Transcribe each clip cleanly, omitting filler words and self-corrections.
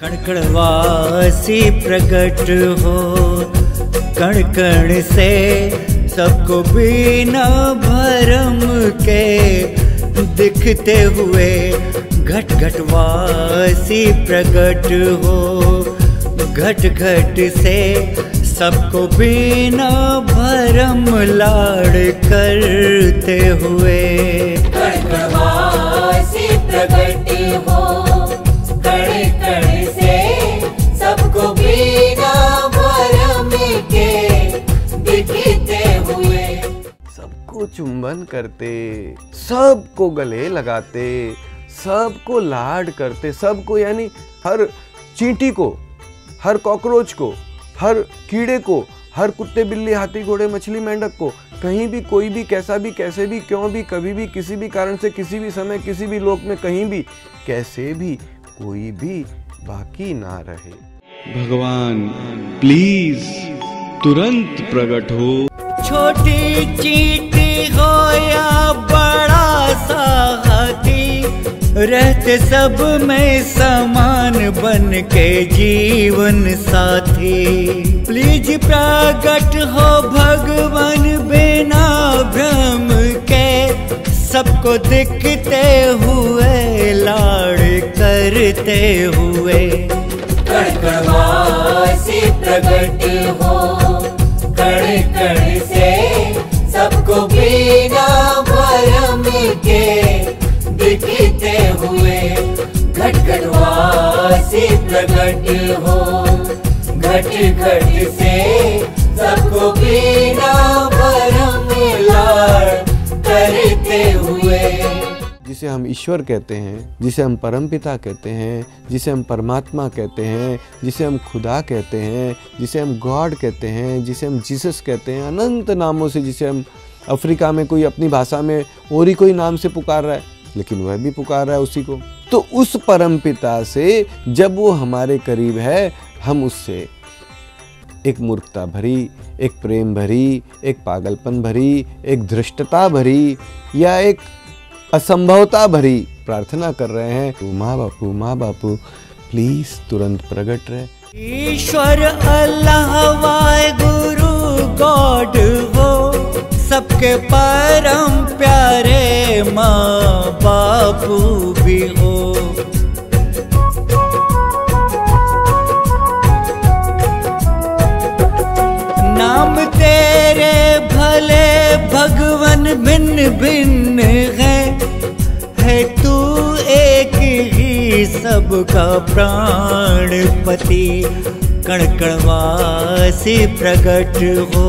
कणकणवासी प्रकट हो, कण कण से सबको बिना भरम के दिखते हुए घट घटवासी प्रकट हो, घट घट से सबको बिना भरम लाड़ करते हुए। कणकणवासी प्रकट हो, कण कण से सबको बिना भरम के दिखते हुए। सबको चुंबन करते, सबको गले लगाते, सबको लाड करते, सबको यानी हर चींटी को, हर कॉकरोच को, हर कीड़े को, हर कुत्ते बिल्ली हाथी घोड़े मछली मेंढक को, कहीं भी कोई भी कैसा भी कैसे भी क्यों भी कभी भी किसी भी कारण से किसी भी समय किसी भी लोक में कहीं भी कैसे भी कोई भी बाकी ना रहे। भगवान प्लीज तुरंत प्रकट हो। छोटी चींटी हो या बड़ा सा हाथी, रहते सब में समान बन के जीवन साथी। प्लीज प्रकट हो भगवान बिना भ्रम के, सबको दिखते हुए लाड़ करते हुए। कणकणवासी प्रकट हो, कण कण से सबको बिना भरम के दिखते हुए। घट घटवासी प्रकट हो, घट घट से सबको बिना भरम लाड़ करते हुए। जिसे हम ईश्वर कहते हैं, जिसे हम परमपिता कहते हैं, जिसे हम परमात्मा कहते हैं, जिसे हम खुदा कहते हैं, जिसे हम गॉड कहते हैं, जिसे हम जीसस कहते हैं, अनंत नामों से, जिसे हम अफ्रीका में कोई अपनी भाषा में और ही कोई नाम से पुकार रहा है, लेकिन वह भी पुकार रहा है उसी को। तो उस परमपिता से जब वो हमारे करीब है, हम उससे एक मूर्खता भरी, एक प्रेम भरी, एक पागलपन भरी, एक धृष्टता भरी या एक असंभवता भरी प्रार्थना कर रहे हैं। माँ बापू प्लीज तुरंत प्रकट रहे। ईश्वर अल्लाह वाहेगुरु गॉड हो, सबके परम प्यारे माँ बापू भी हो। नाम तेरे भले भगवन भिन्न भिन्न है तू एक ही सबका प्राणपति। कणकणवासी प्रकट हो,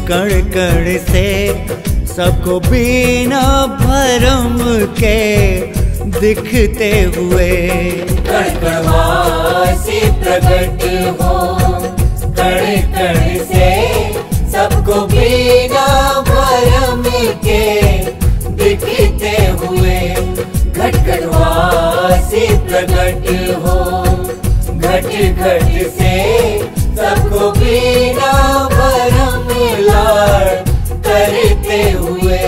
कण कण से सबको बिना भरम के दिखते हुए। कणकणवासी प्रकट हो, कण कण से सबको बिना भरम के दिखते हुए। घट घटवासी प्रकट हो, घट घट से सबको बिना भरम लाड़ करते हुए।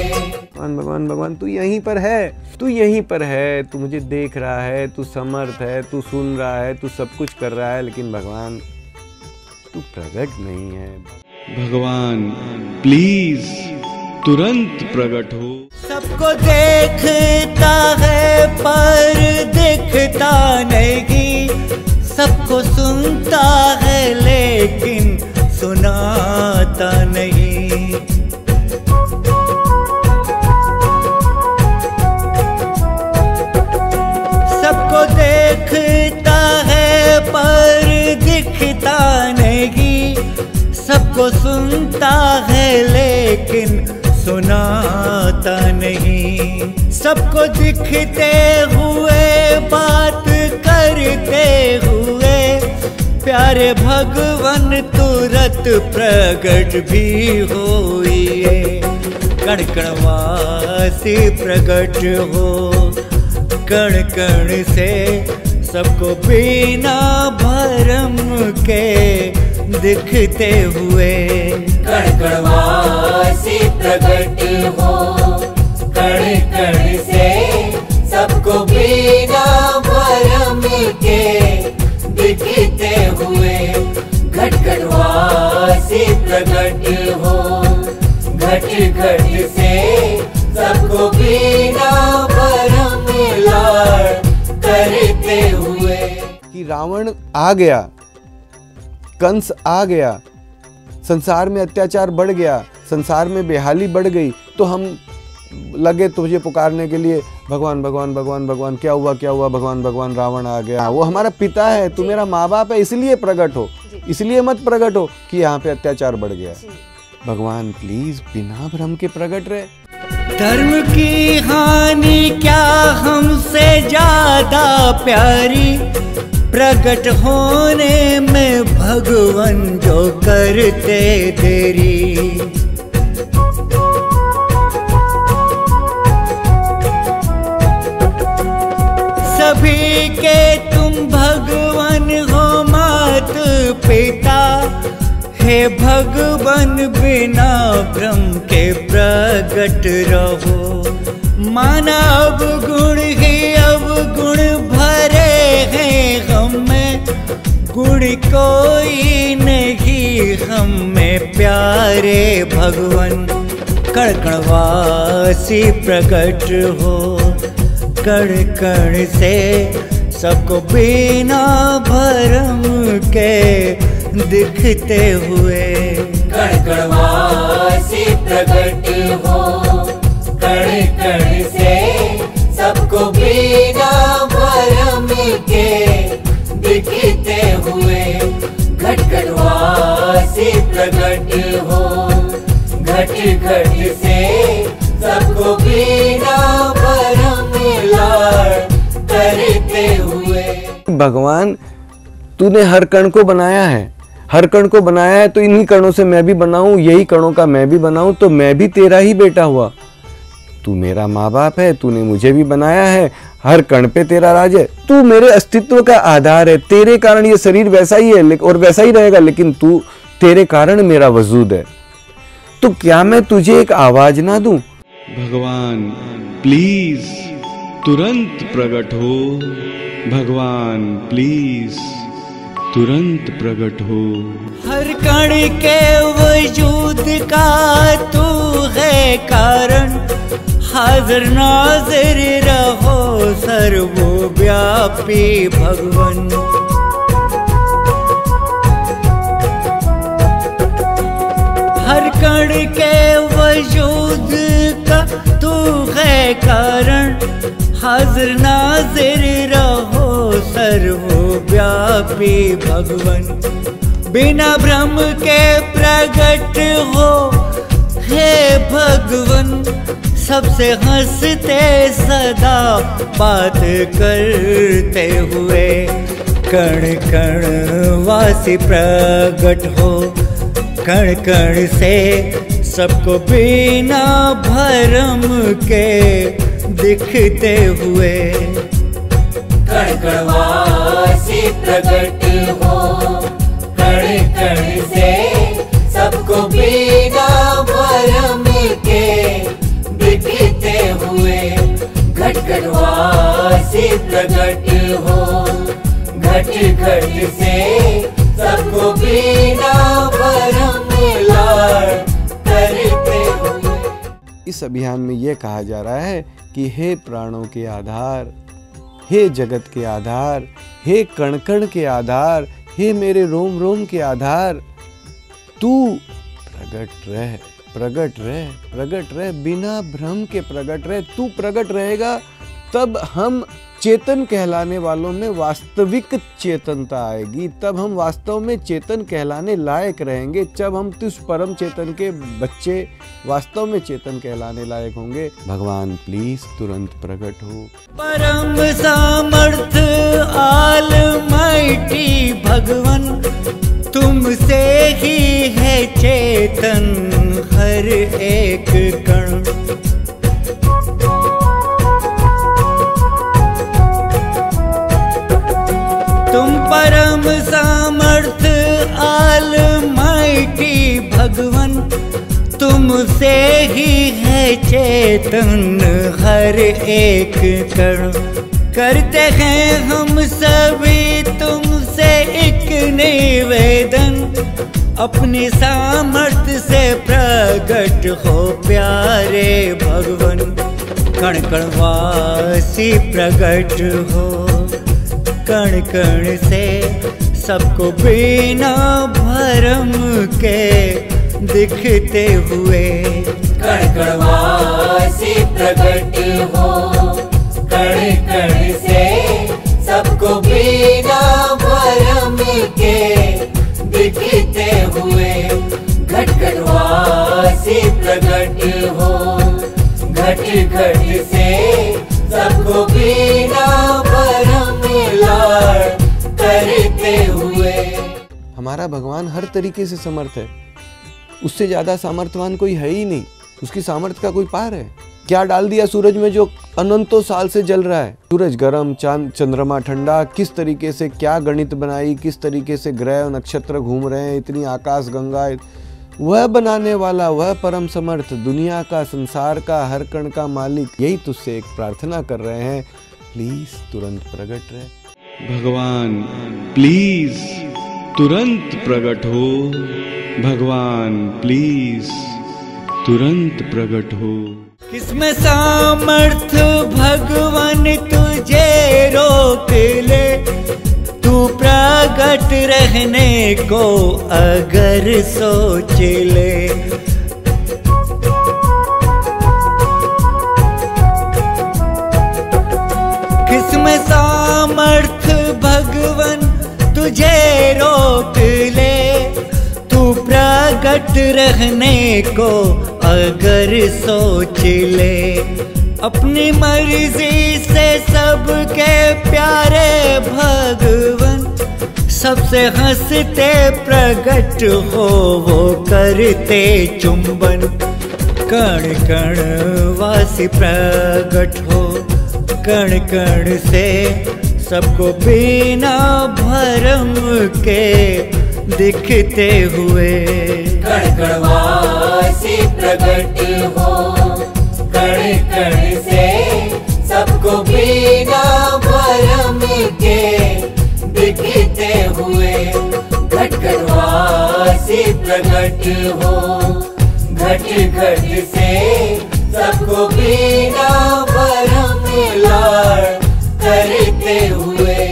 भगवान भगवान तू यहीं पर है, तू यहीं पर है, तू मुझे देख रहा है, तू समर्थ है, तू सुन रहा है, तू सब कुछ कर रहा है, लेकिन भगवान तू प्रकट नहीं है। भगवान प्लीज तुरंत प्रकट हो। सबको देखता है पर दिखता नहीं, सबको सुनता है लेकिन सुनाता नहीं। सबको देखता है पर दिखता नहीं, सबको सुनता है लेकिन सुनाता नहीं। सबको दिखते हुए बात करते हुए, प्यारे भगवान तुरंत प्रकट भी होइए। कणकणवासी प्रकट हो, कण कण से सबको बिना भरम के दिखते हुए। कणकणवासी प्रकट हो, कण कण से सबको बिना भरम के दिखते हुए, घट घटवासी प्रकट हो, घट घट से सबको बिना भरम लाड़ करते हुए। कि रावण आ गया, कंस आ गया, संसार में अत्याचार बढ़ गया, संसार में बेहाली बढ़ गई, तो हम लगे तुझे पुकारने के लिए, भगवान भगवान भगवान भगवान, क्या हुआ क्या हुआ, भगवान भगवान, रावण आ गया। वो हमारा पिता है, तू मेरा माँ बाप है, इसलिए प्रकट हो, इसलिए मत प्रकट हो कि यहाँ पे अत्याचार बढ़ गया। भगवान प्लीज बिना भ्रम के प्रकट रहे। धर्म की हानि क्या हमसे ज्यादा प्यारी, प्रकट होने में भगवान जो करते देरी। सभी के तुम भगवान हो मात पिता, हे भगवान बिना भ्रम के प्रकट रहो। मानव गुण ही अवगुण भरे हैं हम में, गुण कोई नहीं हम में प्यारे भगवान। कणकणवासी प्रकट हो, कण कण से सबको बिना भरम के दिखते हुए। कण कणवासी प्रकट हो, कण कण से सबको बिना भरम के दिखते हुए। घट घटवासी प्रकट हो, घट घट से सबको बिना भरम लाड़ करते हुए। भगवान तूने हर कण को बनाया है, हर कण को बनाया है, तो इन्हीं कणों से मैं भी बनाऊं, यही कणों का मैं भी बनाऊं, तो मैं भी तेरा ही बेटा हुआ। तू मेरा माँ बाप है, तूने मुझे भी बनाया है, हर कण पे तेरा राज है, तू मेरे अस्तित्व का आधार है, तेरे कारण ये शरीर वैसा ही है और वैसा ही रहेगा, लेकिन तू, तेरे कारण मेरा वजूद है। तो क्या मैं तुझे एक आवाज ना दूं? भगवान प्लीज तुरंत प्रकट हो, भगवान प्लीज तुरंत प्रकट हो। हर कण के वजूद का तू है कारण, हाजिर नाजिर रहो सर्वव्यापी भगवान। हर कण के वजूद का तू है कारण, हाजिर नाजिर रहो सर्वव्यापी भगवान। बिना भ्रम के प्रकट हो हे भगवान, सबसे हंसते सदा बात करते हुए। कण कण वासी प्रकट हो, कण कण से सबको बिना भरम के दिखते हुए। कण कणवासी प्रकट हो, कण कण से सबको बिना भरम के दिखते हुए। घट घटवासी प्रकट हो, घट घट से सबको बिना भरम लाड़ करते हुए। इस अभियान में यह कहा जा रहा है कि हे प्राणों के आधार, हे जगत के आधार, हे कण कण के आधार, हे मेरे रोम रोम के आधार, तू प्रकट रह, प्रकट रह, प्रकट रह, बिना भ्रम के प्रकट रह। तू प्रकट रहेगा तब हम चेतन कहलाने वालों में वास्तविक चेतनता आएगी, तब हम वास्तव में चेतन कहलाने लायक रहेंगे, जब हम उस परम चेतन के बच्चे वास्तव में चेतन कहलाने लायक होंगे। भगवान प्लीज तुरंत प्रकट हो। परम सामर्थ ऑलमाइटी भगवान, तुमसे ही है चेतन हर एक कण। तुम परम सामर्थ ऑलमाइटी भगवान, तुमसे ही है चेतन हर एक कण। करते हैं हम सभी तुमसे एक निवेदन, अपनी सामर्थ्य से प्रकट हो प्यारे भगवन, कण कण वासी प्रकट हो, कण कण से सबको बिना भरम के दिखते हुए, कण कण वासी प्रकट हो, कण कण से सबको बिना भरम के दिखते हुए, घट घट वासी प्रकट हो, घट घट से सबको बिना भरम लाड़ करते हुए। हमारा भगवान हर तरीके से समर्थ है, उससे ज्यादा सामर्थ्यवान कोई है ही नहीं, उसकी सामर्थ्य का कोई पार है। क्या डाल दिया सूरज में जो अनंतों साल से जल रहा है, सूरज गर्म, चांद चंद्रमा ठंडा, किस तरीके से क्या गणित बनाई, किस तरीके से ग्रह और नक्षत्र घूम रहे हैं, इतनी आकाश गंगा, वह बनाने वाला, वह परम समर्थ, दुनिया का, संसार का, हर कण का मालिक, यही तुझसे एक प्रार्थना कर रहे हैं, प्लीज तुरंत प्रकट रहे। भगवान प्लीज तुरंत प्रकट हो, भगवान प्लीज तुरंत प्रकट हो। किसमें सामर्थ्य भगवान तुझे रोक ले, तू प्रकट रहने को अगर सोच ले। किसमें सामर्थ्य भगवान तुझे रोक ले, तू प्रकट रहने को अगर सोच ले। अपनी मर्जी से सबके प्यारे भगवन, सबसे हंसते प्रकट हो वो करते चुंबन, कण कण वासी प्रकट हो, कण कण से सबको बिना भरम के दिखते हुए, कण कण वासी प्रकट हो, कण कण से सबको बिना भरम के दिखते हुए, घट घट वासी प्रकट हो, घट घट से सबको बिना भरम लाड़ करते हुए,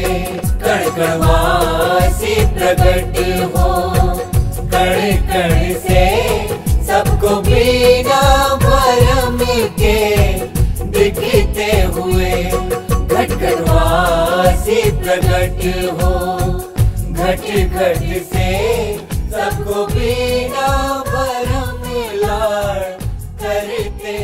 कण कण वासी प्रकट हो, कण कण से सबको बिना भरम के दिखते हुए, घट घट वासी प्रकट हो, घट घट से सबको बिना भरम लाड़ करते